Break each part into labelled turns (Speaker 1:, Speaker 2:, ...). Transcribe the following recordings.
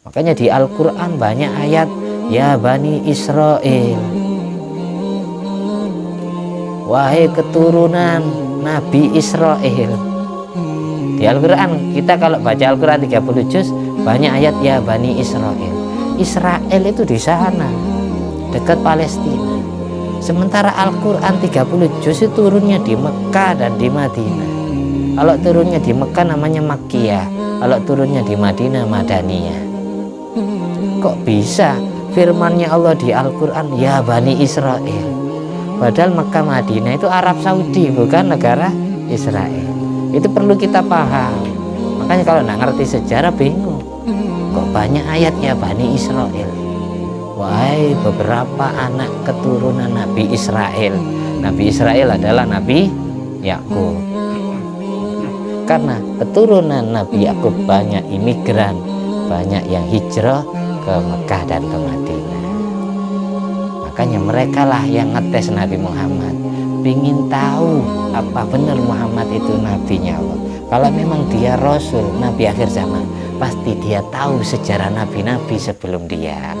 Speaker 1: Makanya di Al-Quran banyak ayat ya Bani Israel, wahai keturunan Nabi Israel. Di Al-Quran kita kalau baca Al-Quran 30 juz banyak ayat ya Bani Israel. Israel itu di sana dekat Palestina. Sementara Al-Quran 30 juz itu turunnya di Mekah dan di Madinah. Kalau turunnya di Mekah namanya Makkiyah, kalau turunnya di Madinah Madaniyah. Kok bisa firmannya Allah di Al-Quran ya Bani Israel, padahal Mekah Madinah itu Arab Saudi, bukan negara Israel. Itu perlu kita paham. Makanya kalau nggak ngerti sejarah bingung, kok banyak ayat ya Bani Israel, wahai beberapa anak keturunan Nabi Israel. Nabi Israel adalah Nabi Yakub. Karena keturunan Nabi Yakub banyak imigran, banyak yang hijrah ke Mekah dan ke Madinah. Makanya mereka lah yang ngetes Nabi Muhammad, ingin tahu apa benar Muhammad itu nabinya Allah. Kalau memang dia Rasul, Nabi akhir zaman, pasti dia tahu sejarah nabi-nabi sebelum dia.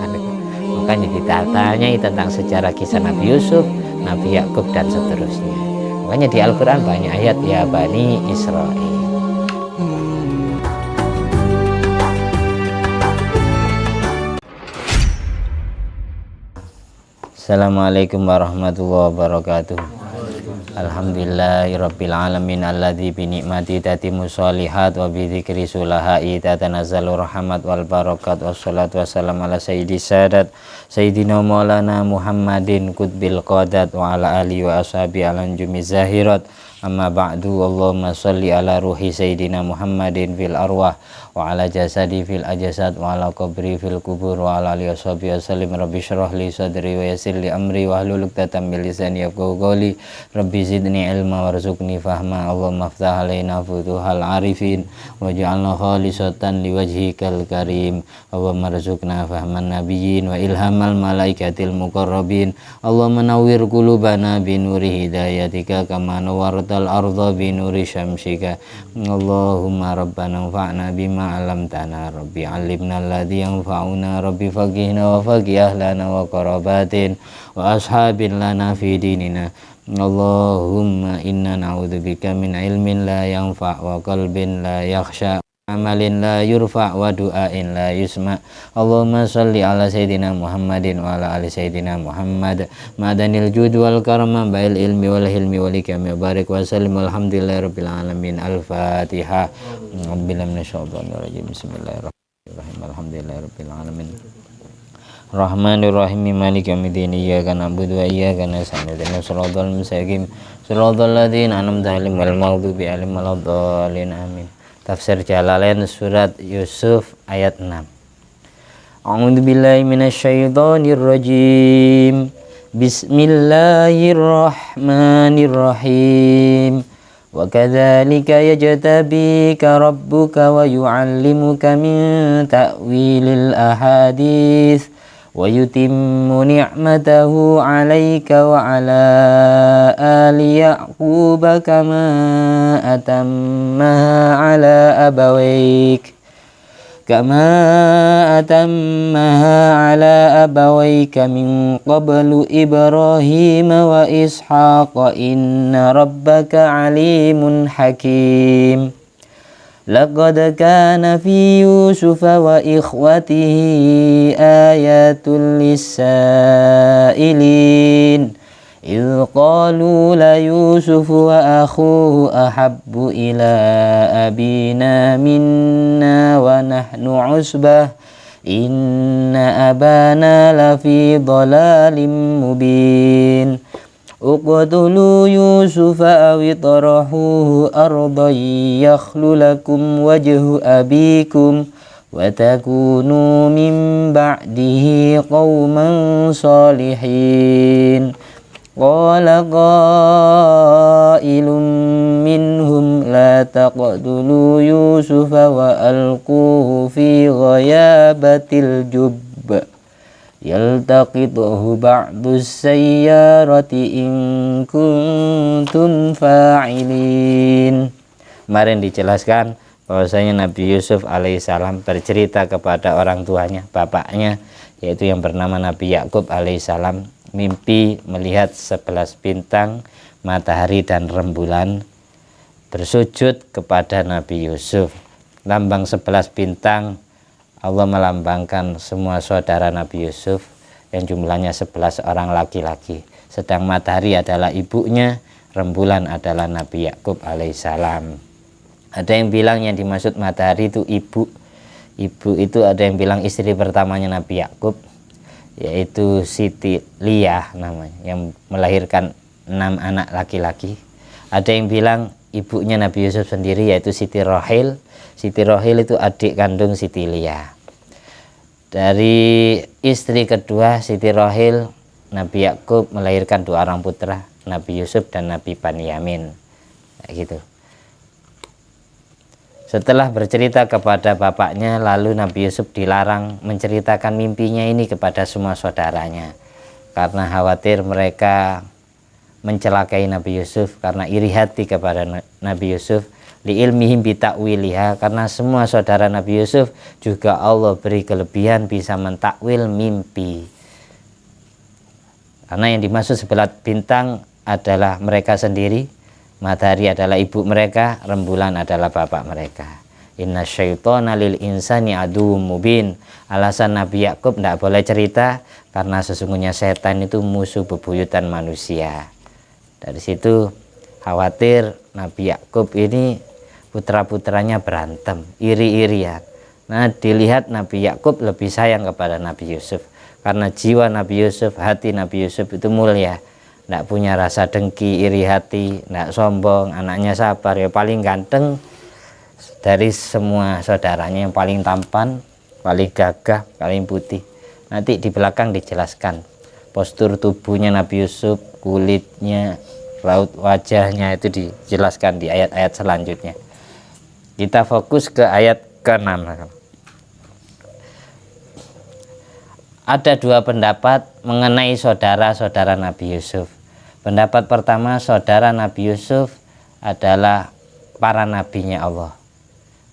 Speaker 1: Makanya ditanyai tentang sejarah kisah Nabi Yusuf, Nabi Yakub dan seterusnya. Makanya di Al-Quran banyak ayat ya Bani Israel. Assalamualaikum warahmatullahi wabarakatuh. Alhamdulillahirabbil alamin alladzi bi ni'mati tatimmu sholihat wa bi dzikri sulahai tatanazzalu rahmat wal barakat wassalatu wassalamu ala sayyidis sadat sayyidina maulana Muhammadin qutbil qadat wa ala alihi wa ashabi alan jumi zahirat. Amma ba'du, Allahumma sholli ala ruhi sayyidina Muhammadin fil arwah wa ala jasadi fil ajasad wa ala qabri fil kubur wa ala alihi washabihi wasallim. Rabbi shrah li sadri wa yassir li amri wa hlul 'uqdatam min lisani yafqahu qawli. Rabbi zidni ilma warzuqni fahma. Allahumma iftah alaina futuhal arifin waj'alna khalisatan liwajhikal karim. Allahumma rzuqna fahman nabiyyin wa ilhamal malaikatil muqarrabin. Allahumma nawwir qulubana bi nuri hidayatika kama nawwarta al-ardha bi nuri syamsika. Allahumma rabbana anfa'na bima 'allamtana. Rabbi 'allimna alladhi yanfa'una. Rabbi faqihna wa faqih ahlana wa qarabatin wa ashabin lana fi dinina. Allahumma inna na'udzubika min ilmin la yanfa' wa qalbin la yakhsha, amalin la yurfa' wa du'ain la yusma. Allahumma sholli ala sayyidina Muhammadin wa ala ali sayyidina Muhammad madanil jud wal karma bail ilmi wal hilmi wal hikami barik wa sallim alhamdulillahi rabbil alamin. Al-Fatihah. Billahi minasyaitonir rajim. Bismillahirrahmanirrahim. Alhamdulillahi rabbil alamin. Rahmanir Rahim Maliki yaumiddin. Iyyaka na'budu wa iyyaka nasta'in. Ihdinas siratal mustaqim. Siratal ladzina an'amta 'alaihim ghairil maghdubi 'alaihim waladdallin. Amin. Tafsir Jalalain surat Yusuf ayat 6. A'udzubillahi minasyaitonir rajim. Bismillahirrahmanirrahim. Wa kadzalika yajtabika rabbuka wa yu'allimuka min ta'wilil ahadits wa yutimmu ni'matahu 'alaika wa 'ala ali Yaquba kama atammaha 'ala abawayka min qablu Ibrahim wa Ishaq inna rabbaka 'alimun hakim. Laqad kana fi Yusuf wa ikhwatihi ayatul lis-sa'ilin idh qalu la Yusuf wa akhuhu ahabbu ila abina minna wa nahnu usbah inna abana lafi dhalalin mubin. Uqtulu Yusufa aw itrahuhu ardan yakhlu lakum wajhu abikum wa takunu min ba'dihi qauman salihin. Qala qailun minhum la taqtulu Yusufa wa alquhu fi ghayabatil jubb yaltaqituhu ba'dus sayyarati in kuntum fa'ilin. Kemarin dijelaskan bahwasanya Nabi Yusuf alaihissalam bercerita kepada orang tuanya, bapaknya, yaitu yang bernama Nabi Yakub alaihissalam, mimpi melihat 11 bintang, matahari dan rembulan bersujud kepada Nabi Yusuf. Lambang 11 bintang, Allah melambangkan semua saudara Nabi Yusuf yang jumlahnya 11 orang laki-laki, sedang matahari adalah ibunya, rembulan adalah Nabi Yakub alaihissalam. Ada yang bilang yang dimaksud matahari itu ibu itu ada yang bilang istri pertamanya Nabi Yakub, yaitu Siti Liyah namanya, yang melahirkan 6 anak laki-laki. Ada yang bilang ibunya Nabi Yusuf sendiri, yaitu Siti Rohil. Siti Rohil itu adik kandung Siti Liyah. Dari istri kedua Siti Rohil, Nabi Yakub melahirkan 2 orang putra, Nabi Yusuf dan Nabi Banyamin. Kayak gitu. Setelah bercerita kepada bapaknya, lalu Nabi Yusuf dilarang menceritakan mimpinya ini kepada semua saudaranya, karena khawatir mereka mencelakai Nabi Yusuf, karena iri hati kepada Nabi Yusuf, li ilmihim bitakwiliha, karena semua saudara Nabi Yusuf juga Allah beri kelebihan bisa mentakwil mimpi. Karena yang dimaksud 11 bintang adalah mereka sendiri, matahari adalah ibu mereka, rembulan adalah bapak mereka. Inna syaitana lil insani aduwwum mubin. Alasan Nabi Yakub tidak boleh cerita karena sesungguhnya setan itu musuh bebuyutan manusia. Dari situ khawatir Nabi Yakub ini putra-putranya berantem, iri-irian. Nah, dilihat Nabi Yakub lebih sayang kepada Nabi Yusuf, karena jiwa Nabi Yusuf, hati Nabi Yusuf itu mulia, tidak punya rasa dengki, iri hati, tidak sombong, anaknya sabar, ya paling ganteng dari semua saudaranya, yang paling tampan, paling gagah, paling putih. Nanti di belakang dijelaskan postur tubuhnya Nabi Yusuf, kulitnya, raut wajahnya, itu dijelaskan di ayat-ayat selanjutnya. Kita fokus ke ayat ke-6. Ada 2 pendapat mengenai saudara-saudara Nabi Yusuf. Pendapat pertama, saudara Nabi Yusuf adalah para nabinya Allah,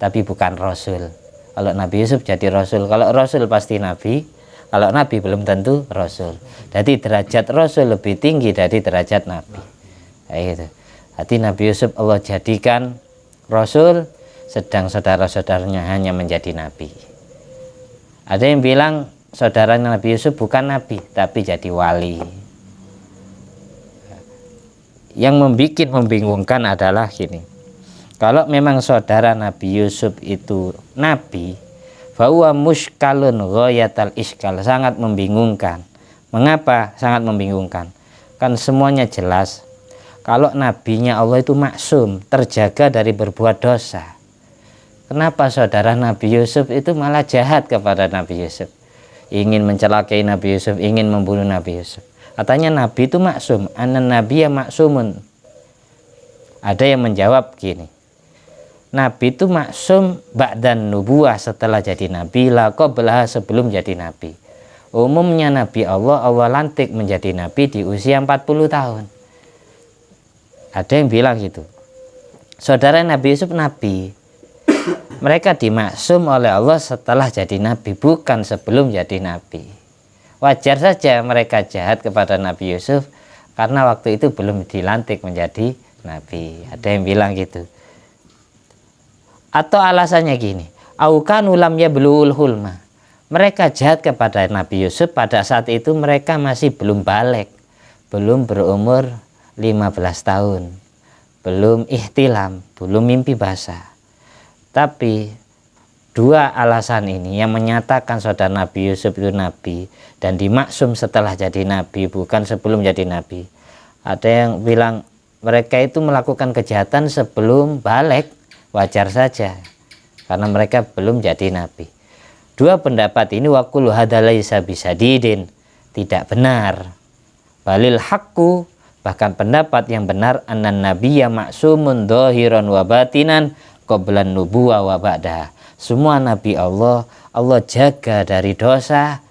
Speaker 1: tapi bukan Rasul. Kalau Nabi Yusuf jadi Rasul, kalau Rasul pasti Nabi, kalau Nabi belum tentu Rasul. Jadi derajat Rasul lebih tinggi dari derajat Nabi. Kayak gitu. Jadi Nabi Yusuf Allah jadikan Rasul, sedang saudara-saudaranya hanya menjadi Nabi. Ada yang bilang saudara Nabi Yusuf bukan Nabi, tapi jadi wali. Yang membingungkan adalah gini, kalau memang saudara Nabi Yusuf itu Nabi, bahwa mushkalun ghayatal iskal, sangat membingungkan. Mengapa sangat membingungkan? Kan semuanya jelas kalau nabinya Allah itu maksum, terjaga dari berbuat dosa. Kenapa saudara Nabi Yusuf itu malah jahat kepada Nabi Yusuf, ingin mencelakai Nabi Yusuf, ingin membunuh Nabi Yusuf? Katanya Nabi itu maksum, anan nabiyya maksumun. Ada yang menjawab gini, Nabi itu maksum ba'dan nubuwah, setelah jadi Nabi, la qablaha, sebelum jadi Nabi. Umumnya Nabi Allah lantik menjadi Nabi di usia 40 tahun. Ada yang bilang gitu. Saudara Nabi Yusuf Nabi, mereka dimaksum oleh Allah setelah jadi Nabi, bukan sebelum jadi Nabi. Wajar saja mereka jahat kepada Nabi Yusuf karena waktu itu belum dilantik menjadi Nabi. Ada yang bilang gitu. Atau alasannya gini, aukanu lam yablul hulma. Mereka jahat kepada Nabi Yusuf pada saat itu mereka masih belum balik, belum berumur 15 tahun, belum ihtilam, belum mimpi basah. Tapi 2 alasan ini yang menyatakan saudara Nabi Yusuf itu Nabi dan dimaksum setelah jadi Nabi, bukan sebelum jadi Nabi. Ada yang bilang mereka itu melakukan kejahatan sebelum balik, wajar saja karena mereka belum jadi Nabi. 2 pendapat ini waqul hadalaysa bisadidin, tidak benar. Balil haqqu, bahkan pendapat yang benar, annan nabiyya maksumun dhahiran wa batinan qablan nubuwah wa ba'daha. Semua nabi Allah jaga dari dosa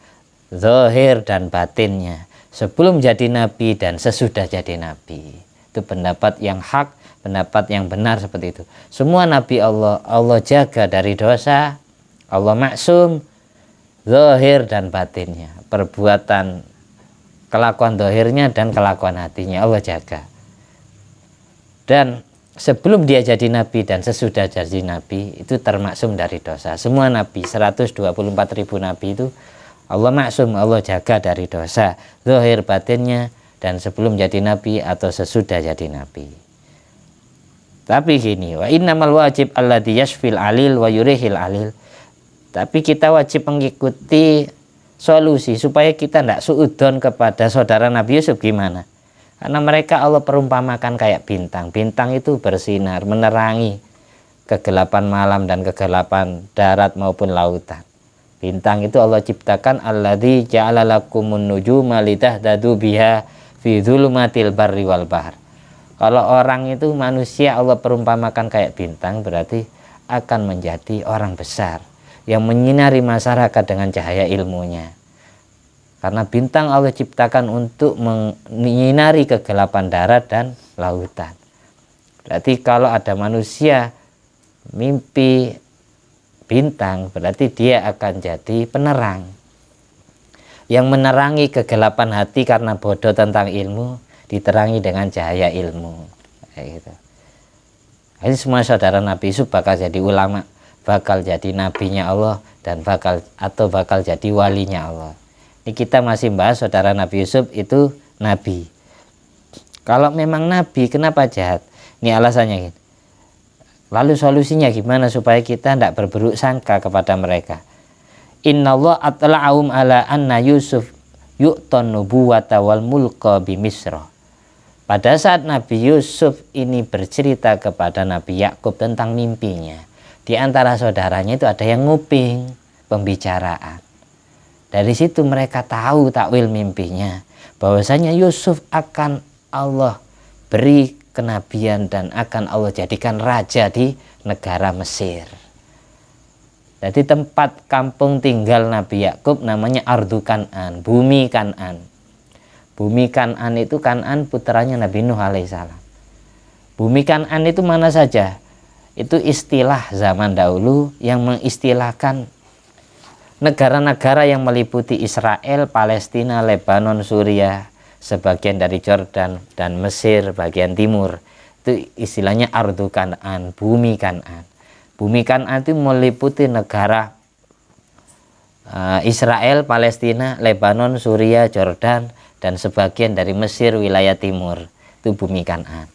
Speaker 1: zahir dan batinnya, sebelum jadi nabi dan sesudah jadi nabi. Itu pendapat yang hak pendapat yang benar seperti itu. Semua nabi Allah jaga dari dosa, Allah maksum zahir dan batinnya, perbuatan kelakuan zahirnya dan kelakuan hatinya Allah jaga. Dan sebelum dia jadi nabi dan sesudah jadi nabi itu termaksum dari dosa. Semua nabi, 124.000 nabi itu Allah maksum, Allah jaga dari dosa zahir batinnya, dan sebelum jadi nabi atau sesudah jadi nabi. Tapi gini, wa innamal wajib alladhi yashfil alil wa yurihil alil. Tapi kita wajib mengikuti solusi supaya kita tidak suudon kepada saudara Nabi Yusuf. Gimana? Karena mereka Allah perumpamakan kayak bintang. Bintang itu bersinar, menerangi kegelapan malam dan kegelapan darat maupun lautan. Bintang itu Allah ciptakan alladzi ja'ala lakumun nujuma litahtadu biha fi dzulumatil barri wal bahr. Kalau orang itu manusia Allah perumpamakan kayak bintang, berarti akan menjadi orang besar yang menyinari masyarakat dengan cahaya ilmunya. Karena bintang Allah ciptakan untuk menyinari kegelapan darat dan lautan. Berarti kalau ada manusia mimpi bintang, berarti dia akan jadi penerang yang menerangi kegelapan hati karena bodoh tentang ilmu, diterangi dengan cahaya ilmu. Kayak gitu. Ini semua saudara Nabi Yusuf bakal jadi ulama, bakal jadi nabinya Allah, dan bakal jadi walinya Allah. Ini kita masih bahas saudara Nabi Yusuf itu nabi. Kalau memang nabi, kenapa jahat? Ini alasannya. Lalu solusinya gimana supaya kita tidak berburuk sangka kepada mereka? Innallah atla'ahum ala anna Yusuf yu'ton nubuwata wal mulqa bi Misra. Pada saat Nabi Yusuf ini bercerita kepada Nabi Yakub tentang mimpinya, di antara saudaranya itu ada yang nguping pembicaraan. Dari situ mereka tahu takwil mimpinya, bahwasanya Yusuf akan Allah beri kenabian dan akan Allah jadikan raja di negara Mesir. Jadi tempat kampung tinggal Nabi Yakub namanya Ardu Kan'an, bumi Kan'an. Bumi Kan'an itu Kan'an putranya Nabi Nuh alaihissalam. Bumi Kan'an itu mana saja? Itu istilah zaman dahulu yang mengistilahkan negara-negara yang meliputi Israel, Palestina, Lebanon, Suriah, sebagian dari Jordan dan Mesir bagian timur. Itu istilahnya Ardu Kan'an, bumi Kan'an. Bumi Kan'an itu meliputi negara Israel, Palestina, Lebanon, Suriah, Jordan, dan sebagian dari Mesir wilayah timur. Itu bumi Kan'an.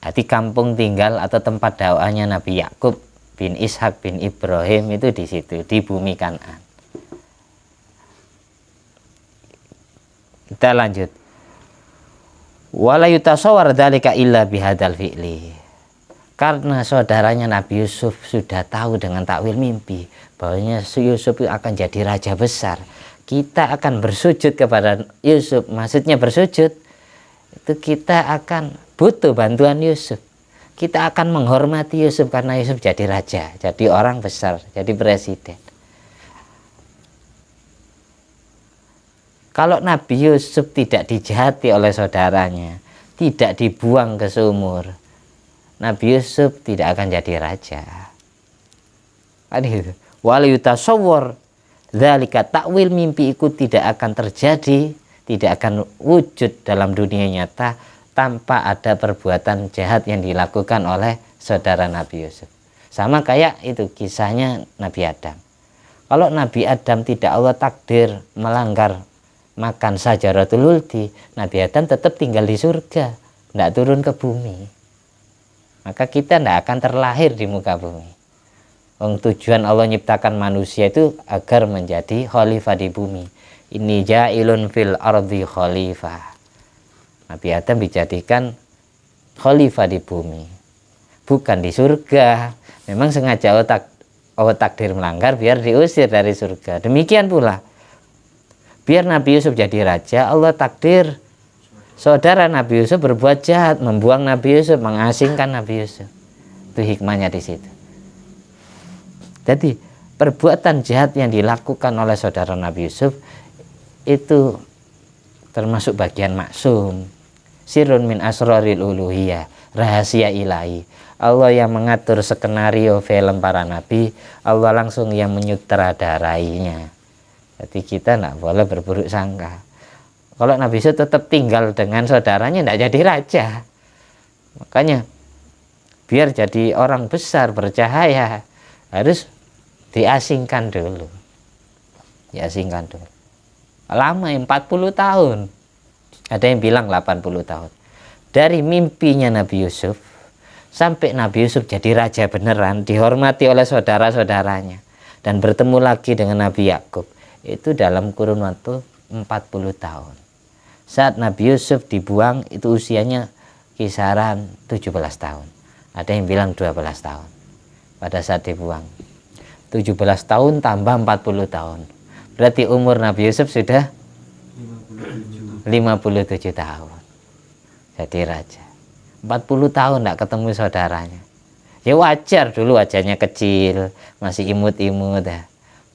Speaker 1: Jadi kampung tinggal atau tempat dakwahnya Nabi Yakub bin Ishak bin Ibrahim itu di situ, di bumi Kan'an. Kita lanjut. Wala yutasawwar dzalika illa bihadzal fi'li. Karena saudaranya Nabi Yusuf sudah tahu dengan takwil mimpi bahwanya Yusuf akan jadi raja besar, kita akan bersujud kepada Yusuf. Maksudnya bersujud itu kita akan butuh bantuan Yusuf, kita akan menghormati Yusuf karena Yusuf jadi raja, jadi orang besar, jadi presiden. Kalau Nabi Yusuf tidak dijahati oleh saudaranya, tidak dibuang ke sumur, Nabi Yusuf tidak akan jadi raja. Wal yutasawwar dzalika, takwil mimpi itu tidak akan terjadi, tidak akan wujud dalam dunia nyata tanpa ada perbuatan jahat yang dilakukan oleh saudara Nabi Yusuf. Sama kayak itu kisahnya Nabi Adam. Kalau Nabi Adam tidak Allah takdir melanggar makan sajaratul khuldi, Nabi Adam tetap tinggal di surga, tidak turun ke bumi. Maka kita tidak akan terlahir di muka bumi. Tujuan Allah menciptakan manusia itu agar menjadi khalifah di bumi. Inni ja'ilun fil ardi khalifah. Nabi Adam dijadikan khalifah di bumi, bukan di surga. Memang sengaja Allah takdir melanggar biar diusir dari surga. Demikian pula biar Nabi Yusuf jadi raja, Allah takdir saudara Nabi Yusuf berbuat jahat, membuang Nabi Yusuf, mengasingkan Nabi Yusuf. Itu hikmahnya di situ. Jadi perbuatan jahat yang dilakukan oleh saudara Nabi Yusuf itu termasuk bagian maksum. sirrun min asraril uluhiyah, rahasia ilahi. Allah yang mengatur skenario film para nabi, Allah langsung yang menyutradarainya. Jadi kita tidak boleh berburuk sangka. Kalau Nabi Yusuf tetap tinggal dengan saudaranya tidak jadi raja. Makanya biar jadi orang besar bercahaya harus diasingkan dulu. Diasingkan dulu. Lama 40 tahun. Ada yang bilang 80 tahun. Dari mimpinya Nabi Yusuf sampai Nabi Yusuf jadi raja beneran, dihormati oleh saudara-saudaranya dan bertemu lagi dengan Nabi Yakub, itu dalam kurun waktu 40 tahun. Saat Nabi Yusuf dibuang itu usianya kisaran 17 tahun. Ada yang bilang 12 tahun. Pada saat dibuang 17 tahun tambah 40 tahun. Berarti umur Nabi Yusuf sudah 57 tahun. Jadi raja. 40 tahun tidak ketemu saudaranya. Ya wajar, dulu wajahnya kecil, masih imut-imut ya.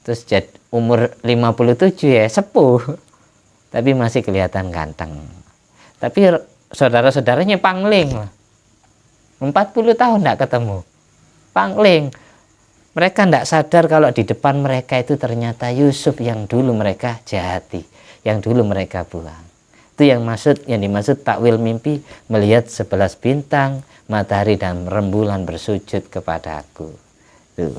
Speaker 1: Terus umur 57 ya sepuh. Tapi masih kelihatan ganteng. Tapi saudara-saudaranya pangling. 40 tahun tidak ketemu. Pangling. Mereka tidak sadar kalau di depan mereka itu ternyata Yusuf yang dulu mereka jahati, yang dulu mereka buang. Itu yang dimaksud takwil mimpi, melihat 11 bintang, matahari dan rembulan bersujud kepada aku. Tuh.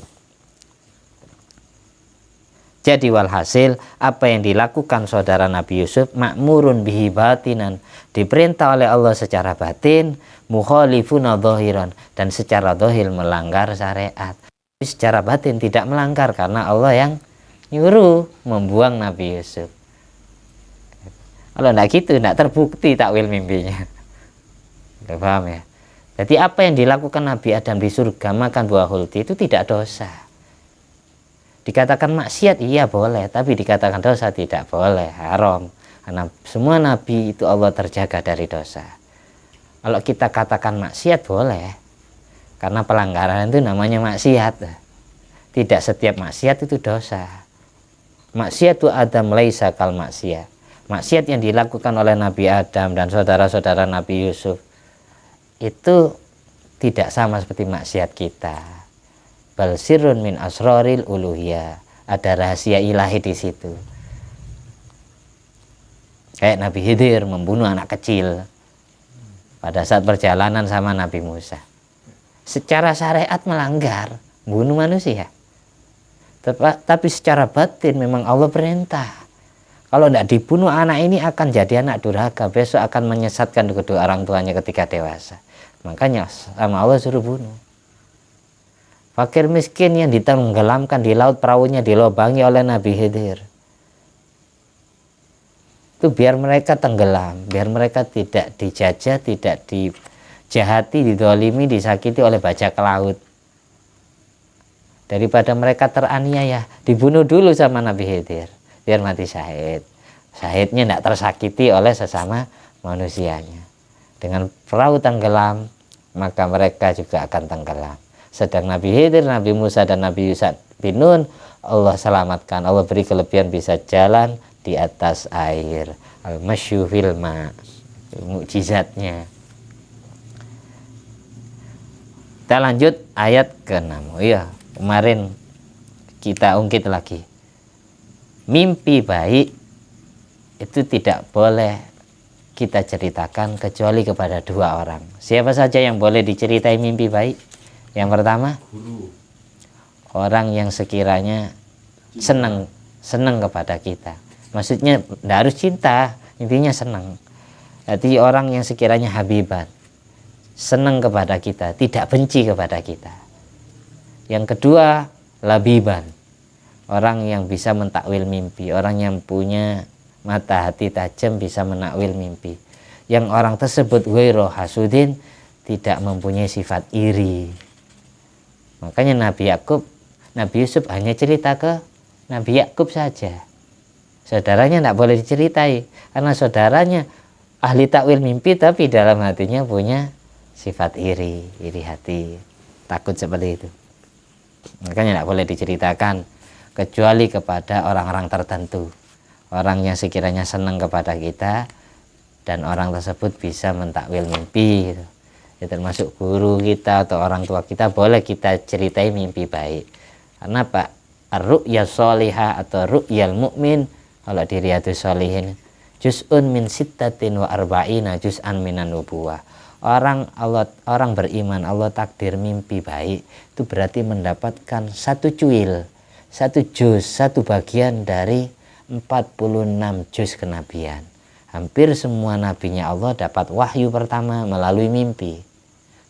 Speaker 1: Jadi walhasil apa yang dilakukan saudara Nabi Yusuf makmurun bihi batinan, diperintah oleh Allah secara batin, mukhalifuna dhahiran, dan secara dhahir melanggar syariat. Tapi secara batin tidak melanggar karena Allah yang nyuruh membuang Nabi Yusuf. Kalau tidak gitu tidak terbukti takwil mimpinya. Udah paham ya? Jadi apa yang dilakukan Nabi Adam di surga, makan buah huldi, itu tidak dosa. Dikatakan maksiat iya boleh, tapi dikatakan dosa tidak boleh, haram. Karena semua nabi itu Allah terjaga dari dosa. Kalau kita katakan maksiat boleh, karena pelanggaran itu namanya maksiat. Tidak setiap maksiat itu dosa. Maksiat itu Adam laisa kal maksiat. Maksiat yang dilakukan oleh Nabi Adam dan saudara-saudara Nabi Yusuf itu tidak sama seperti maksiat kita. Bal sirrun min asraril uluhiyah, ada rahasia ilahi di situ. Kayak Nabi Khidir membunuh anak kecil pada saat perjalanan sama Nabi Musa. Secara syariat melanggar, bunuh manusia. Tapi secara batin memang Allah perintah. Kalau tidak dibunuh anak ini akan jadi anak durhaka, besok akan menyesatkan kedua orang tuanya ketika dewasa. Makanya sama Allah suruh bunuh. Fakir miskin yang ditenggelamkan di laut, perahunya dilobangi oleh Nabi Khidir. Itu biar mereka tenggelam, biar mereka tidak dijajah, tidak dijahati, didolimi, disakiti oleh bajak laut. Daripada mereka teraniaya, dibunuh dulu sama Nabi Khidir, biar mati syahid. Syahidnya tidak tersakiti oleh sesama manusianya. Dengan perahu tenggelam, maka mereka juga akan tenggelam. Sedang Nabi Khidir, Nabi Musa dan Nabi Yusuf bin Nun Allah selamatkan. Allah beri kelebihan bisa jalan di atas air. Al-masyu fil ma, mukjizatnya. Kita lanjut ayat ke-6. Iya, kemarin kita ungkit lagi. Mimpi baik itu tidak boleh kita ceritakan kecuali kepada dua orang. Siapa saja yang boleh diceritai mimpi baik? Yang pertama, orang yang sekiranya senang kepada kita. Maksudnya tidak harus cinta, intinya senang. Jadi orang yang sekiranya habiban, senang kepada kita, tidak benci kepada kita. Yang kedua, labiban, orang yang bisa mentakwil mimpi, orang yang punya mata hati tajam bisa menakwil mimpi. Yang orang tersebut ghairu hasudin, tidak mempunyai sifat iri. Makanya Nabi Yusuf hanya cerita ke Nabi Yakub saja. Saudaranya tidak boleh diceritai karena saudaranya ahli takwil mimpi tapi dalam hatinya punya sifat iri hati, takut seperti itu. Makanya tidak boleh diceritakan kecuali kepada orang-orang tertentu, orang yang sekiranya senang kepada kita dan orang tersebut bisa mentakwil mimpi gitu. Ya, termasuk guru kita atau orang tua kita boleh kita ceritai mimpi baik. Karena Pak, ar-ru'ya sholihah atau ru'yal mu'min kalau di Riyadhus Shalihin juz'un min sittatin wa arba'ina juz'an minan nubuwah. Orang beriman Allah takdir mimpi baik itu berarti mendapatkan satu cuil, satu juz, satu bagian dari 46 juz kenabian. Hampir semua nabinya Allah dapat wahyu pertama melalui mimpi.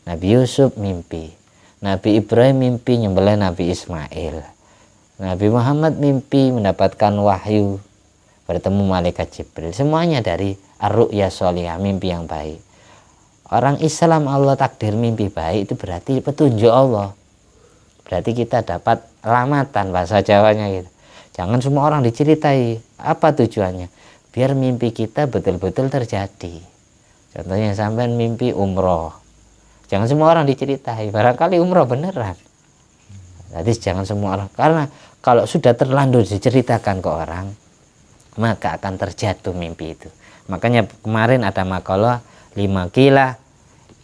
Speaker 1: Nabi Yusuf mimpi, Nabi Ibrahim mimpi nyembelih Nabi Ismail, Nabi Muhammad mimpi mendapatkan wahyu bertemu malaikat Jibril. Semuanya dari ar-ru'ya sholihah, mimpi yang baik. Orang Islam Allah takdir mimpi baik itu berarti petunjuk Allah. Berarti kita dapat lamatan, bahasa Jawanya gitu. Jangan semua orang diceritai. Apa tujuannya? Biar mimpi kita betul-betul terjadi. Contohnya sampai mimpi umroh, jangan semua orang diceritai, barangkali umroh beneran. Jadi jangan semua orang, karena kalau sudah terlanjur diceritakan ke orang, maka akan terjatuh mimpi itu. Makanya kemarin ada makalah 5 kila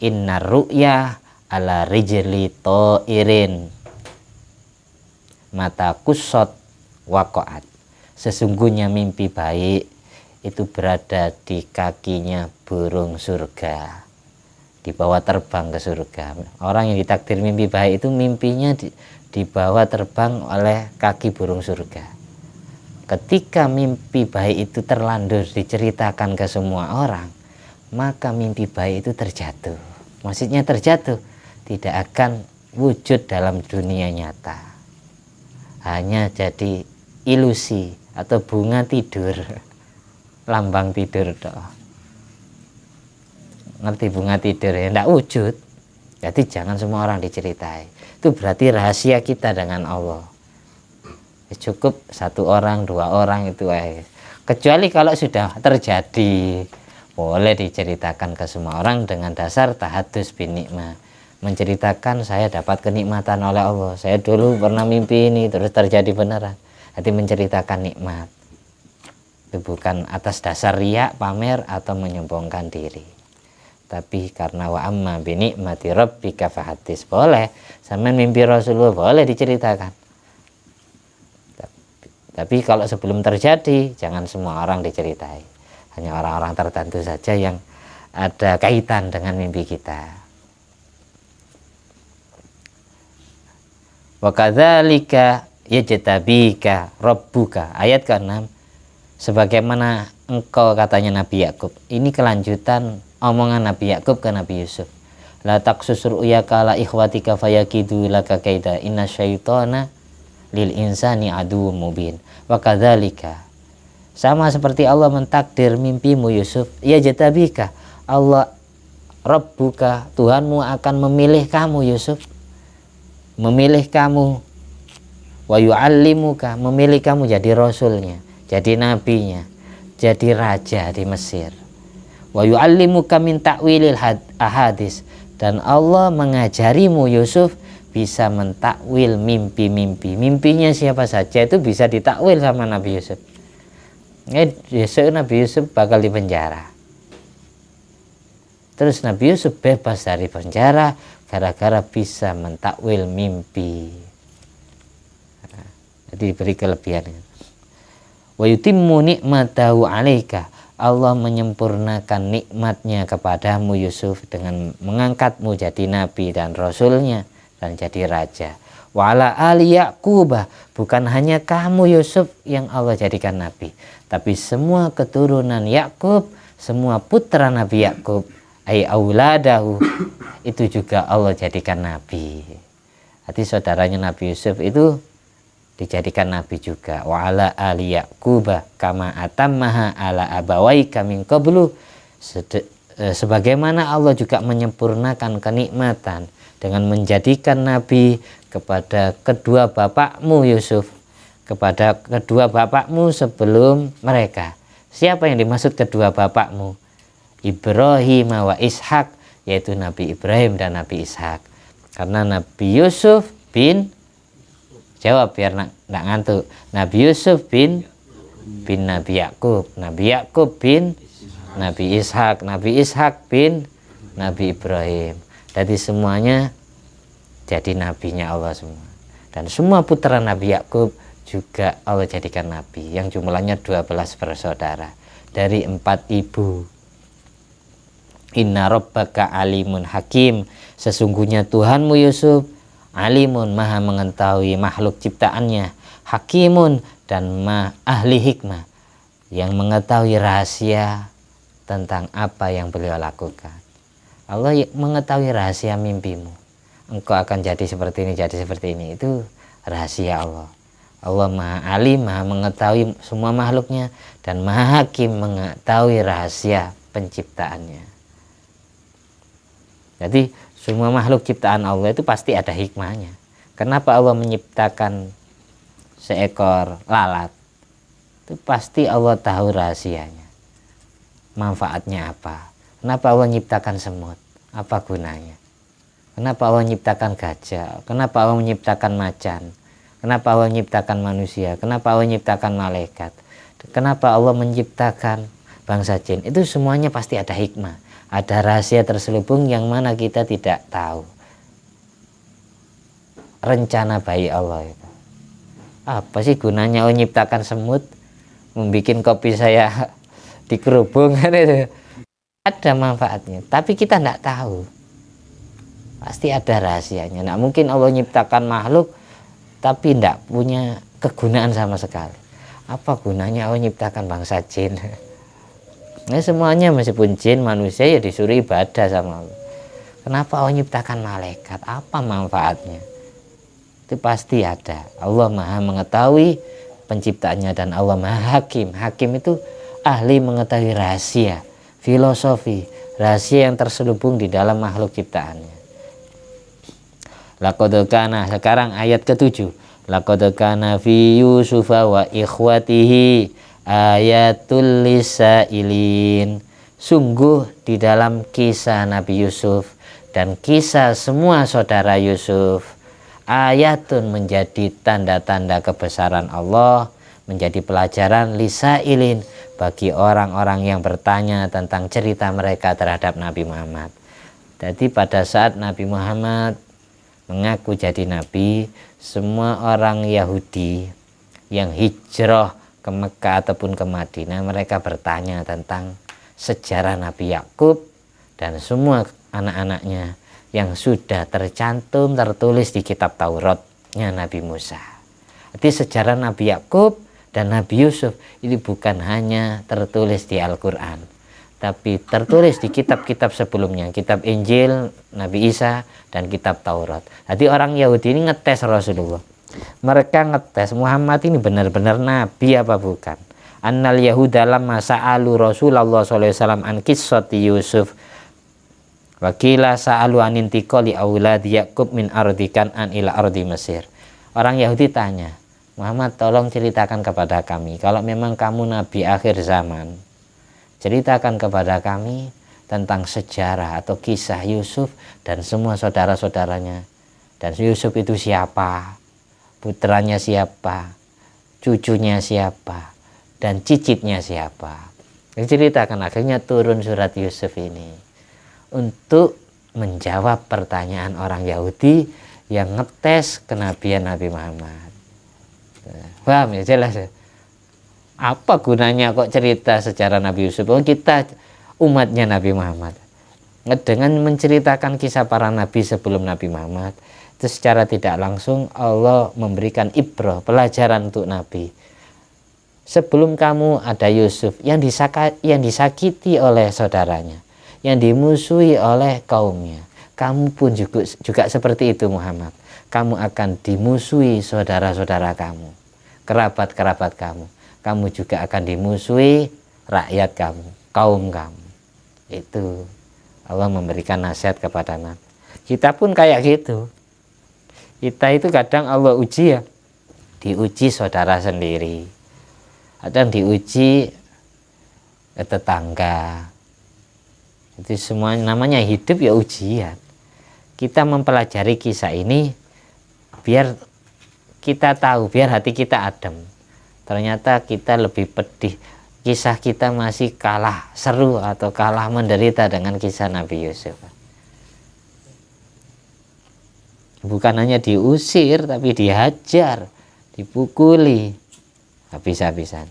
Speaker 1: innar ru'ya ala rijli to'irin mata kusot wakoat. Sesungguhnya mimpi baik itu berada di kakinya burung surga, dibawa terbang ke surga. Orang yang ditakdir mimpi baik itu mimpinya dibawa terbang oleh kaki burung surga. Ketika mimpi baik itu terlanjur diceritakan ke semua orang, maka mimpi baik itu terjatuh. Maksudnya terjatuh, tidak akan wujud dalam dunia nyata, hanya jadi ilusi atau bunga tidur, lambang tidur doh. Ngerti bunga tidur ya, tidak wujud. Jadi jangan semua orang diceritai. Itu berarti rahasia kita dengan Allah. Cukup 1 orang, 2 orang itu kecuali kalau sudah terjadi, boleh diceritakan ke semua orang dengan dasar tahadus bin nikmah, menceritakan saya dapat kenikmatan oleh Allah, saya dulu pernah mimpi ini terus terjadi beneran. Jadi menceritakan nikmat itu bukan atas dasar riya, pamer atau menyombongkan diri, tapi karena wa amma bi nikmati rabbika fahaddits. Boleh sampean mimpi Rasulullah, boleh diceritakan. Tapi kalau sebelum terjadi, jangan semua orang diceritai. Hanya orang-orang tertentu saja yang ada kaitan dengan mimpi kita. Wa kadzalika yajtabika rabbuka, ayat ke-6. Sebagaimana engkau, katanya Nabi Yakub. Ini kelanjutan omongan Nabi Yakub ke Nabi Yusuf. La taqsus ru'yaka la ikhwatika fayakidu laka kaida inna syaitana lil insani aduwwum mubin. Wa kadzalika, sama seperti Allah mentakdir mimpimu Yusuf, ya jatabika, Allah Rabbuka, Tuhanmu akan memilih kamu Yusuf, memilih kamu, wa yu'allimuka, memilih kamu jadi rasulnya, jadi nabinya, jadi raja di Mesir. Wa yu'allimuka min ta'wilil ahadis, dan Allah mengajarimu Yusuf bisa mentakwil mimpi-mimpi. Mimpinya siapa saja itu bisa ditakwil sama Nabi Yusuf. Nabi Yusuf bakal dipenjara. Terus Nabi Yusuf bebas dari penjara gara-gara bisa mentakwil mimpi. Jadi diberi kelebihan. Wa yutimmu ni'matahu 'alaika, Allah menyempurnakan nikmatnya kepadamu Yusuf dengan mengangkatmu jadi nabi dan rasulnya dan jadi raja. Wa ala ali Yaqub, bukan hanya kamu Yusuf yang Allah jadikan nabi, tapi semua keturunan Yakub, semua putra Nabi Yakub, ai auladahu, itu juga Allah jadikan nabi. Arti saudaranya Nabi Yusuf itu dijadikan nabi juga. Wa ala ali Yaqub kama atammaha ala abawaika min qablu, sebagaimana Allah juga menyempurnakan kenikmatan dengan menjadikan nabi kepada kedua bapakmu Yusuf, kepada kedua bapakmu sebelum mereka. Siapa yang dimaksud kedua bapakmu? Ibrahim wa Ishak, yaitu Nabi Ibrahim dan Nabi Ishak. Karena Nabi Yusuf bin, jawab biar nggak ngantuk, Nabi Yusuf bin Nabi Yakub, Nabi Yakub bin Nabi Ishak bin Nabi Ibrahim. Jadi semuanya jadi nabinya Allah semua. Dan semua putra Nabi Yakub juga Allah jadikan nabi, yang jumlahnya 12 bersaudara dari 4 ibu. Inna rabbaka alimun hakim, sesungguhnya Tuhanmu Yusuf alimun, maha mengetahui makhluk ciptaannya, hakimun, dan ahli hikmah, yang mengetahui rahasia tentang apa yang beliau lakukan. Allah mengetahui rahasia mimpimu, engkau akan jadi seperti ini, itu rahasia Allah. Allah maha alim, maha mengetahui semua makhluknya, dan maha hakim, mengetahui rahasia penciptaannya. Jadi semua makhluk ciptaan Allah itu pasti ada hikmahnya. Kenapa Allah menciptakan seekor lalat? Itu pasti Allah tahu rahasianya, manfaatnya apa. Kenapa Allah menciptakan semut? Apa gunanya? Kenapa Allah menciptakan gajah? Kenapa Allah menciptakan macan? Kenapa Allah menciptakan manusia? Kenapa Allah menciptakan malaikat? Kenapa Allah menciptakan bangsa jin? Itu semuanya pasti ada hikmah, ada rahasia terselubung yang mana kita tidak tahu. Rencana baik Allah itu. Apa sih gunanya Allah menciptakan semut? Membikin kopi saya dikerubung kan itu. Ada manfaatnya, tapi kita tidak tahu. Pasti ada rahasianya. Nah, mungkin Allah menciptakan makhluk tapi tidak punya kegunaan sama sekali. Apa gunanya Allah menciptakan bangsa jin? Nah, semuanya meskipun jin manusia ya disuruh ibadah sama Allah. Kenapa Allah menciptakan malaikat? Apa manfaatnya? Itu pasti ada. Allah maha mengetahui penciptaannya, dan Allah maha hakim. Hakim itu ahli mengetahui rahasia, filosofi, rahasia yang terselubung di dalam makhluk ciptaannya. Laqad kana, sekarang ayat ke-7. Laqad kana fi Yusufa wa ikhwatihi ayatul lisailin. Sungguh di dalam kisah Nabi Yusuf dan kisah semua saudara Yusuf, ayatun, menjadi tanda-tanda kebesaran Allah, menjadi pelajaran lisailin, bagi orang-orang yang bertanya tentang cerita mereka terhadap Nabi Muhammad. Jadi pada saat Nabi Muhammad mengaku jadi nabi, semua orang Yahudi yang hijrah ke Mekah ataupun ke Madinah, mereka bertanya tentang sejarah Nabi Yakub dan semua anak-anaknya yang sudah tertulis di kitab Tauratnya Nabi Musa. Jadi sejarah Nabi Yakub dan Nabi Yusuf ini bukan hanya tertulis di Al-Quran, tapi tertulis di kitab-kitab sebelumnya, kitab Injil Nabi Isa dan kitab Taurat. Jadi orang Yahudi ini ngetes Rasulullah. Mereka ngetes Muhammad ini benar-benar nabi apa bukan. Annal Yahuda lamma sa'alu Rasulullah SAW an qissati Yusuf wakila sa'alu an intiqali auladi Yakub min ardi Kan'an ila ardi Mesir. Orang Yahudi tanya, Muhammad, tolong ceritakan kepada kami, kalau memang kamu nabi akhir zaman, ceritakan kepada kami tentang sejarah atau kisah Yusuf dan semua saudara-saudaranya. Dan Yusuf itu siapa, putranya siapa, cucunya siapa, dan cicitnya siapa. Ceritakan. Akhirnya turun surat Yusuf ini untuk menjawab pertanyaan orang Yahudi yang ngetes kenabian Nabi Muhammad. Paham ya, jelas ya? Apa gunanya kok cerita sejarah Nabi Yusuf? Oh, kita umatnya Nabi Muhammad. Dengan menceritakan kisah para nabi sebelum Nabi Muhammad, itu secara tidak langsung Allah memberikan ibrah, pelajaran untuk nabi. Sebelum kamu ada Yusuf yang disakiti oleh saudaranya, yang dimusuhi oleh kaumnya. Kamu pun juga seperti itu Muhammad. Kamu akan dimusuhi saudara-saudara kamu, kerabat-kerabat kamu. Kamu juga akan dimusuhi rakyat kamu, kaum kamu. Itu Allah memberikan nasihat kepada Nabi. Kita pun kayak gitu. Kita itu kadang Allah uji ya. Diuji saudara sendiri. Kadang diuji tetangga. Itu semua namanya hidup ya ujian. Kita mempelajari kisah ini biar kita tahu, biar hati kita adem. Ternyata kita lebih pedih, kisah kita masih kalah seru atau kalah menderita dengan kisah Nabi Yusuf. Bukan hanya diusir, tapi dihajar, dipukuli habis-habisan.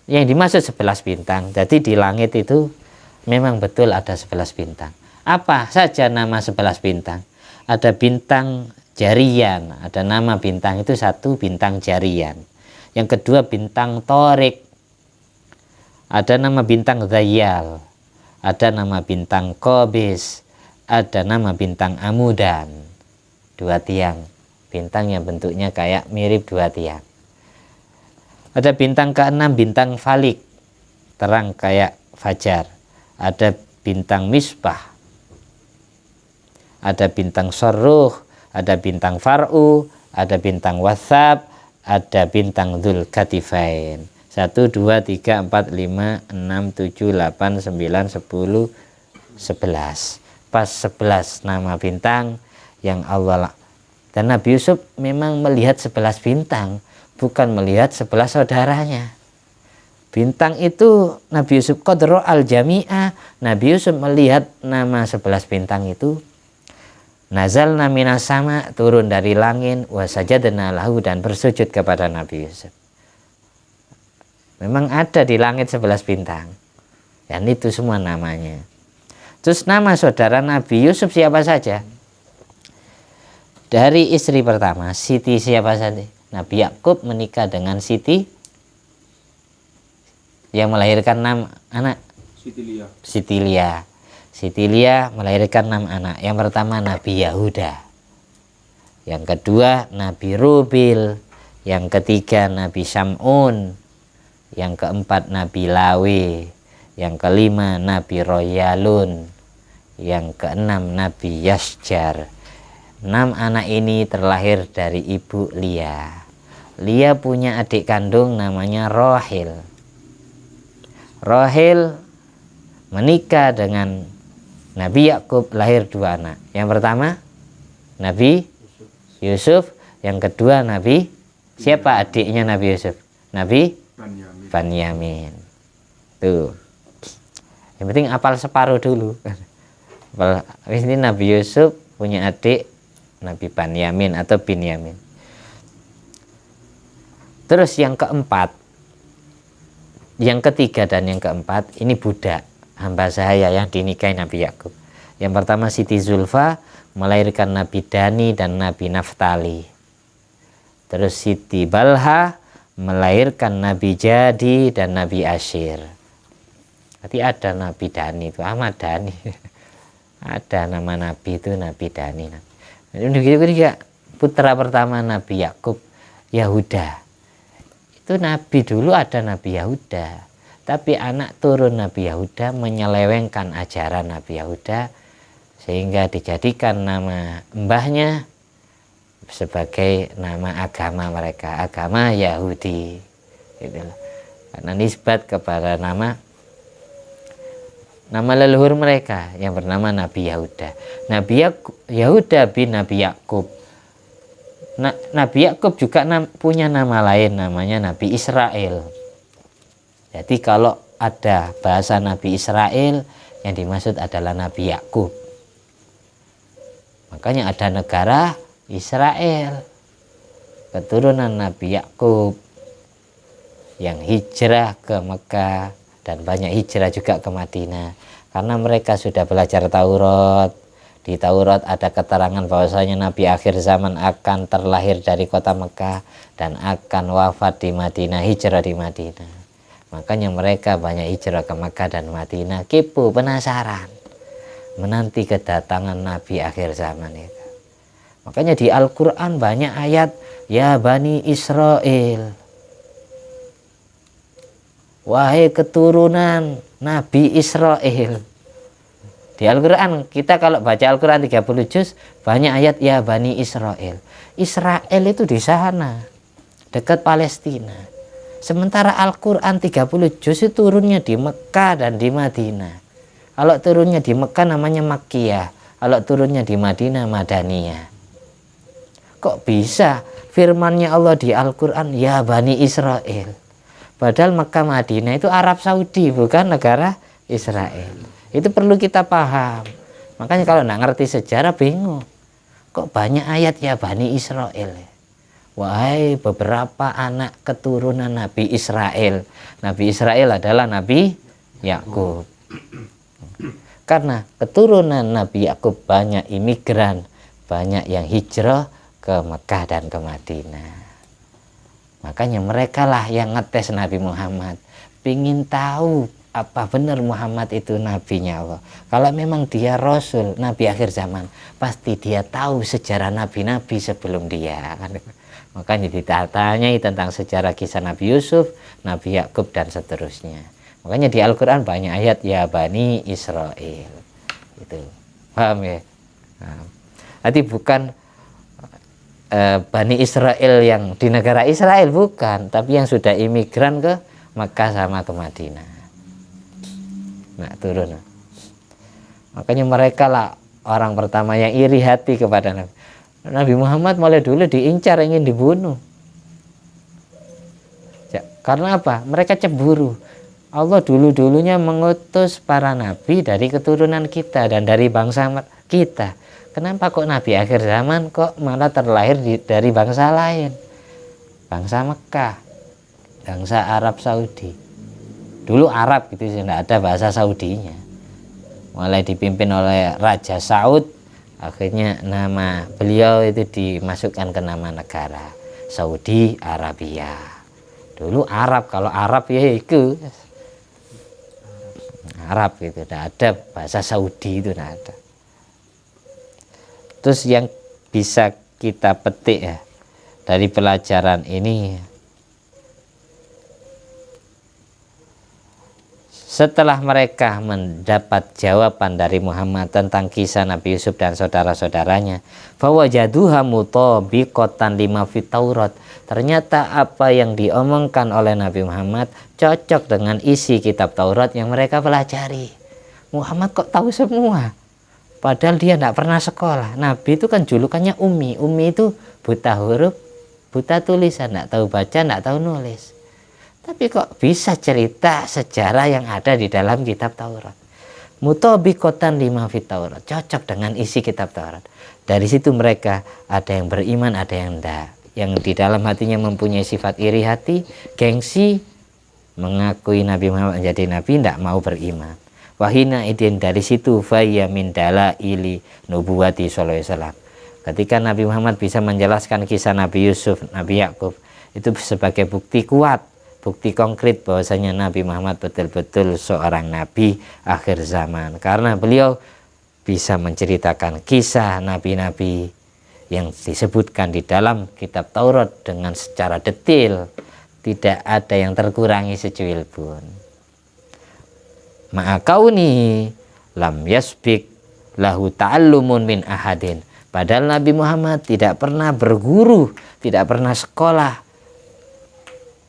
Speaker 1: Yang dimaksud 11 bintang, jadi di langit itu memang betul ada 11 bintang. Apa saja nama 11 bintang? Ada bintang Jarian, ada nama bintang itu satu bintang Jarian. Yang kedua bintang Torik, ada nama bintang Zayal, ada nama bintang Kobis, ada nama bintang Amudan, 2 tiang, bintang yang bentuknya kayak mirip 2 tiang. Ada bintang ke-6 bintang Falik, terang kayak fajar. Ada bintang Misbah, ada bintang Sorruh, ada bintang Far'u, ada bintang Wasab, ada bintang Dzul Katifain. 1, 2, 3, 4, 5, 6, 7, 8, 9, 10, 11. Pas 11 nama bintang yang Allah. Dan Nabi Yusuf memang melihat 11 bintang, bukan melihat 11 saudaranya. Bintang itu Nabi Yusuf Qadro al-Jami'ah. Nabi Yusuf melihat nama 11 bintang itu. Nazalna minas sama, turun dari langit, wa sajadna lahu, dan bersujud kepada Nabi Yusuf. Memang ada di langit 11 bintang. Dan itu semua namanya. Terus nama saudara Nabi Yusuf siapa saja? Dari istri pertama, Siti siapa saja? Nabi Yakub menikah dengan Siti yang melahirkan 6 anak. Siti Lia. Siti Lia melahirkan 6 anak. Yang pertama Nabi Yahuda, yang kedua Nabi Rubil, yang ketiga Nabi Sam'un, yang keempat Nabi Lawi, yang kelima Nabi Royalun, yang keenam Nabi Yasjar. 6 anak ini terlahir dari ibu Lia. Lia punya adik kandung namanya Rohil. Rohil menikah dengan Nabi Yakub, lahir 2 anak. Yang pertama Nabi Yusuf, yang kedua Nabi siapa adiknya Nabi Yusuf? Nabi Banyamin. Tuh. Yang penting apal separuh dulu. Ini Nabi Yusuf punya adik Nabi Banyamin atau Binyamin. Terus yang keempat, yang ketiga dan yang keempat ini budak hamba saya yang dinikahi Nabi Yakub. Yang pertama Siti Zulfa melahirkan Nabi Dani dan Nabi Naftali. Terus Siti Balha melahirkan Nabi Jadi dan Nabi Asyir. Berarti ada Nabi Dani itu Ahmad Dani. Ada nama Nabi itu Nabi Dani. Begitu juga putra pertama Nabi Yakub, Yahuda. Itu Nabi dulu ada Nabi Yahuda. Tapi anak turun Nabi Yahuda menyelewengkan ajaran Nabi Yahuda sehingga dijadikan nama mbahnya sebagai nama agama mereka, agama Yahudi. Gitu. Karena nisbat kepada nama leluhur mereka yang bernama Nabi Yahuda. Nabi Yahuda bin Nabi Yakub. Nabi Yakub juga punya nama lain namanya Nabi Israel. Jadi kalau ada bahasa Nabi Israel yang dimaksud adalah Nabi Yakub. Makanya ada negara Israel, keturunan Nabi Yakub yang hijrah ke Mekah dan banyak hijrah juga ke Madinah karena mereka sudah belajar Taurat. Di Taurat ada keterangan bahwasanya Nabi akhir zaman akan terlahir dari kota Mekah dan akan wafat di Madinah, hijrah di Madinah. Makanya mereka banyak hijrah ke Mekah dan Madinah, kepo, penasaran, menanti kedatangan Nabi akhir zaman itu. Makanya di Al-Quran banyak ayat, ya Bani Israel, wahai keturunan Nabi Israel. Di Al-Quran, kita kalau baca Al-Quran 30 juz, banyak ayat ya Bani Israel. Israel itu di sana, dekat Palestina. Sementara Al-Quran 30 juz itu turunnya di Mekah dan di Madinah. Kalau turunnya di Mekah namanya Makkiyah, kalau turunnya di Madinah Madaniyah. kok bisa firmannya Allah di Al-Quran ya Bani Israel, padahal Mekah Madinah itu Arab Saudi, bukan negara Israel. Itu perlu kita paham. Makanya kalau nggak ngerti sejarah bingung, kok banyak ayat ya Bani Israel. Wahai beberapa anak keturunan Nabi Israel. Nabi Israel adalah Nabi Yakub. Karena keturunan Nabi Yakub banyak imigran, banyak yang hijrah ke Mekah dan ke Madinah. Makanya mereka lah yang ngetes Nabi Muhammad, pingin tahu apa benar Muhammad itu nabinya Allah. Kalau memang dia Rasul, Nabi akhir zaman, pasti dia tahu sejarah nabi-nabi sebelum dia. Makanya ditanyai tentang sejarah kisah Nabi Yusuf, Nabi Yakub dan seterusnya. Makanya di Al-Quran banyak ayat ya Bani Israel. Itu paham ya? Nanti bukan Bani Israel yang di negara Israel, bukan, tapi yang sudah imigran ke Mekah sama ke Madinah. Nah turun. Makanya mereka lah orang pertama yang iri hati kepada Nabi. Nabi Muhammad mulai dulu diincar, ingin dibunuh. Ya, karena apa? Mereka cemburu. Allah dulu-dulunya mengutus para nabi dari keturunan kita dan dari bangsa kita. Kenapa kok Nabi akhir zaman kok malah terlahir dari bangsa lain? Bangsa Mekah, bangsa Arab Saudi. Dulu Arab gitu, tidak ada bahasa Saudinya. Mulai dipimpin oleh Raja Saud, akhirnya nama beliau itu dimasukkan ke nama negara, Saudi Arabia. Dulu Arab, kalau Arab ya itu Arab gitu, tidak ada bahasa Saudi, itu tidak ada. Terus yang bisa kita petik ya dari pelajaran ini, setelah mereka mendapat jawaban dari Muhammad tentang kisah Nabi Yusuf dan saudara-saudaranya, fawajaduha mutabiqatan lima fit Taurat, ternyata apa yang diomongkan oleh Nabi Muhammad cocok dengan isi kitab Taurat yang mereka pelajari. Muhammad kok tahu semua? Padahal dia tidak pernah sekolah. Nabi itu kan julukannya Ummi. Ummi itu buta huruf, buta tulisan, tidak tahu baca, tidak tahu nulis. Tapi kok bisa cerita sejarah yang ada di dalam kitab Taurat. Mutabiqatan lima fit Taurat, cocok dengan isi kitab Taurat. Dari situ mereka ada yang beriman, ada yang tidak. Yang di dalam hatinya mempunyai sifat iri hati, gengsi, mengakui Nabi Muhammad menjadi Nabi, tidak mau beriman. Wahina idin, dari situ faya min dalaili nubuwati sallallahu alaihi wasallam. Ketika Nabi Muhammad bisa menjelaskan kisah Nabi Yusuf, Nabi Yakub, itu sebagai bukti kuat, bukti konkret bahwasanya Nabi Muhammad betul-betul seorang nabi akhir zaman, karena beliau bisa menceritakan kisah nabi-nabi yang disebutkan di dalam kitab Taurat dengan secara detail, tidak ada yang terkurangi secuil pun. Ma'akauni lam yasbik lahu ta'allumun min ahadin, padahal Nabi Muhammad tidak pernah berguru, tidak pernah sekolah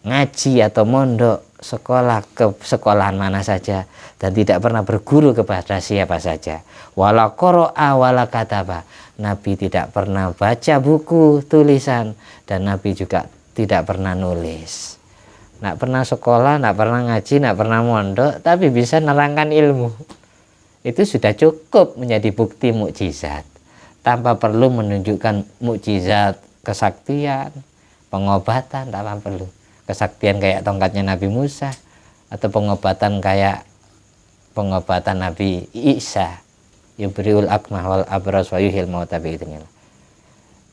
Speaker 1: ngaji atau mondok, sekolah ke sekolahan mana saja, dan tidak pernah berguru kepada siapa saja. Wala qara'a wala kataba, Nabi tidak pernah baca buku tulisan, dan Nabi juga tidak pernah nulis. Tidak pernah sekolah, tidak pernah ngaji, tidak pernah mondok, tapi bisa nerangkan ilmu. Itu sudah cukup menjadi bukti mukjizat, tanpa perlu menunjukkan mukjizat kesaktian, pengobatan, tanpa perlu. Kesaktian kayak tongkatnya Nabi Musa, atau pengobatan kayak pengobatan Nabi Isa, yubriul akmah wal abras wa yuhil mauta biidznillah.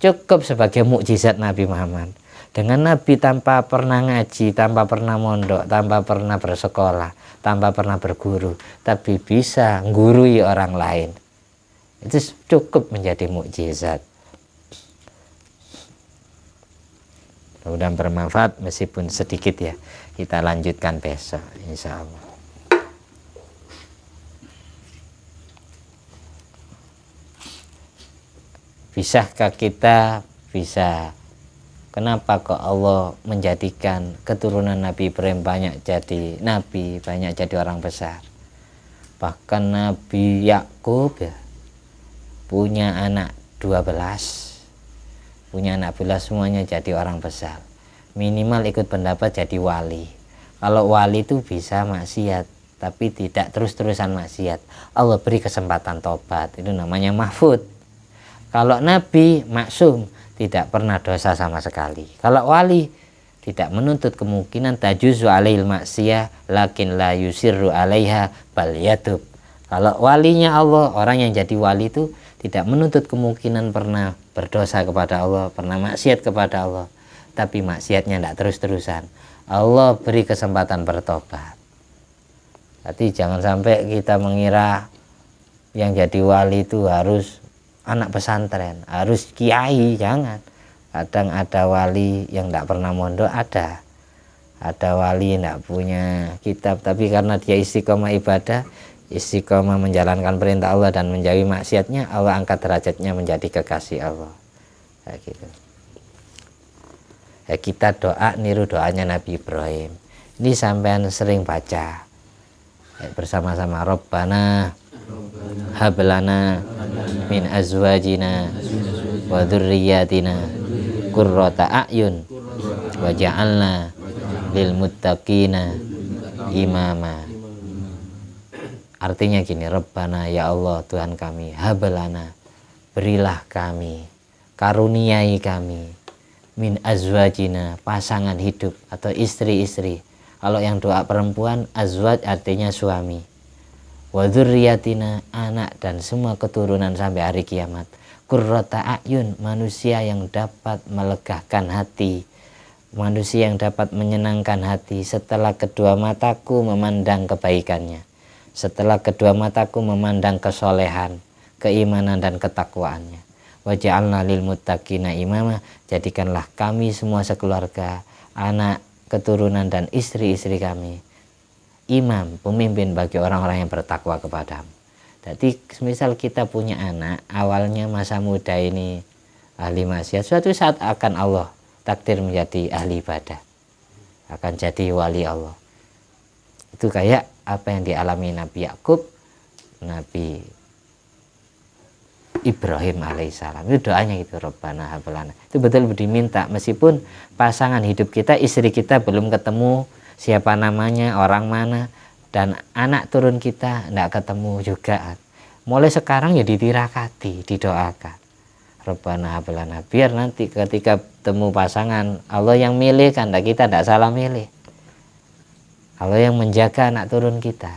Speaker 1: Cukup sebagai mukjizat Nabi Muhammad. Dengan Nabi tanpa pernah ngaji, tanpa pernah mondok, tanpa pernah bersekolah, tanpa pernah berguru, tapi bisa menggurui orang lain, itu cukup menjadi mukjizat. Mudah-mudahan bermanfaat meskipun sedikit ya. Kita lanjutkan besok insya Allah. Bisakah kita bisa, kenapa kok Allah menjadikan keturunan Nabi Ibrahim banyak jadi nabi, banyak jadi orang besar? Bahkan Nabi Yakub ya punya anak 12. punya anak buah semuanya jadi orang besar. Minimal ikut pendapat jadi wali. Kalau wali itu bisa maksiat, tapi tidak terus-terusan maksiat. Allah beri kesempatan tobat, itu namanya mahfud. Kalau nabi maksum, tidak pernah dosa sama sekali. Kalau wali tidak menuntut kemungkinan tajuzu alaihil maksiyah lakin la yusirru alaiha bal yatub. Kalau walinya Allah, orang yang jadi wali itu tidak menuntut kemungkinan pernah berdosa kepada Allah, pernah maksiat kepada Allah, tapi maksiatnya tidak terus-terusan. Allah beri kesempatan bertobat. Jadi jangan sampai kita mengira yang jadi wali itu harus anak pesantren, harus kiai, jangan. Kadang ada wali yang tidak pernah mondok, ada wali yang tidak punya kitab, tapi karena dia istiqomah ibadah, istiqomah menjalankan perintah Allah dan menjauhi maksiatnya, Allah angkat derajatnya menjadi kekasih Allah. Kayak gitu. Ya, kita doa niru doanya Nabi Ibrahim. Ini sampean sering baca ya, bersama-sama. Rabbana hablana min azwajina wa dzurriyyatina qurrata a'yun waj'alna lil muttaqina imama. Artinya gini, Rabbana, ya Allah Tuhan kami, hablana, berilah kami, karuniai kami, min azwajina, pasangan hidup atau istri-istri. Kalau yang doa perempuan, azwaj artinya suami, wa dzurriyyatina, anak dan semua keturunan sampai hari kiamat. Qurrata a'yun, manusia yang dapat melegakan hati, manusia yang dapat menyenangkan hati setelah kedua mataku memandang kebaikannya, setelah kedua mataku memandang kesolehan, keimanan dan ketakwaannya. Waja'alna lil muttaqina imama, jadikanlah kami semua sekeluarga, anak, keturunan dan istri-istri kami, imam, pemimpin bagi orang-orang yang bertakwa kepadamu. Jadi misal kita punya anak, awalnya masa muda ini ahli maksiat, suatu saat akan Allah takdir menjadi ahli ibadah, akan jadi wali Allah. Itu kayak apa yang dialami Nabi Yakub, Nabi Ibrahim alaihissalam. Itu doanya gitu, Rabbana hablana. Itu betul diminta, meskipun pasangan hidup kita, istri kita belum ketemu siapa namanya, orang mana, dan anak turun kita tidak ketemu juga. Mulai sekarang ya ditirakati, didoakan. Rabbana hablana, biar nanti ketika temu pasangan, Allah yang milih, kan kita tidak salah milih. Allah yang menjaga anak turun kita.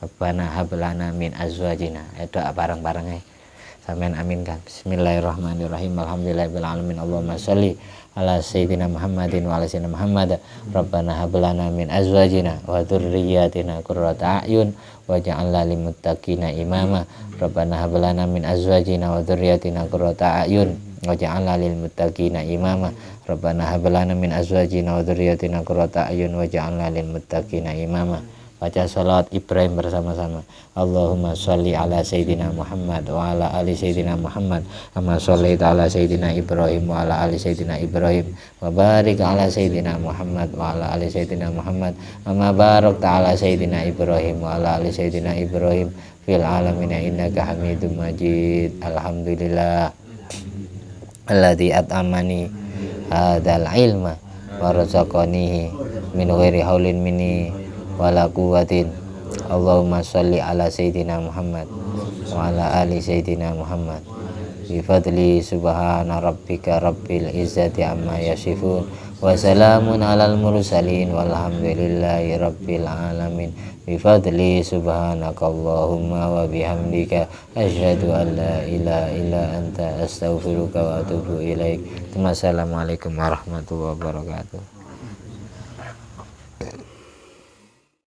Speaker 1: Rabbana hablana min azwajina. Doa bareng-bareng ya. Sampean aminkan. Bismillahirrahmanirrahim. Alhamdulillahirabbil alamin. Allahumma sholli ala sayyidina Muhammadin wa ala sayyidina Muhammad. Rabbana hab lana min azwajina wa dzurriyyatina qurrata a'yun waj'alna lil muttaqina imama. Rabbana hab lana min azwajina wa dzurriyyatina qurrata a'yun waj'alna lil muttaqina imama. Rabbana hab lana min azwajina wa dzurriyyatina qurrata a'yun waj'alna lil muttaqina imama. Baca salat Ibrahim bersama-sama. Allahumma sholli ala sayyidina Muhammad wa ala ali sayyidina Muhammad kama shallaita ala sayyidina Ibrahim wa ala ali sayyidina Ibrahim wa barik ala sayyidina Muhammad wa ala ali sayyidina Muhammad kama barakta ala sayyidina Ibrahim wa ala ali sayyidina Ibrahim fil alamin innaka Hamidum Majid. Alhamdulillah alladzi at'amani hadzal ilma wa razaqanihi min ghairi haulin minni wala quwwatin. Allahumma sholli ala sayyidina Muhammad wa ala ali sayyidina Muhammad bi fadli subhana rabbika rabbil izzati amma yasifun wa salamun alal mursalin walhamdulillahi rabbil alamin bi fadli subhanakallahumma wa bihamdika asyhadu an la ilaha illa anta astaghfiruka wa atubu ilaik. Wassalamualaikum warahmatullahi wabarakatuh.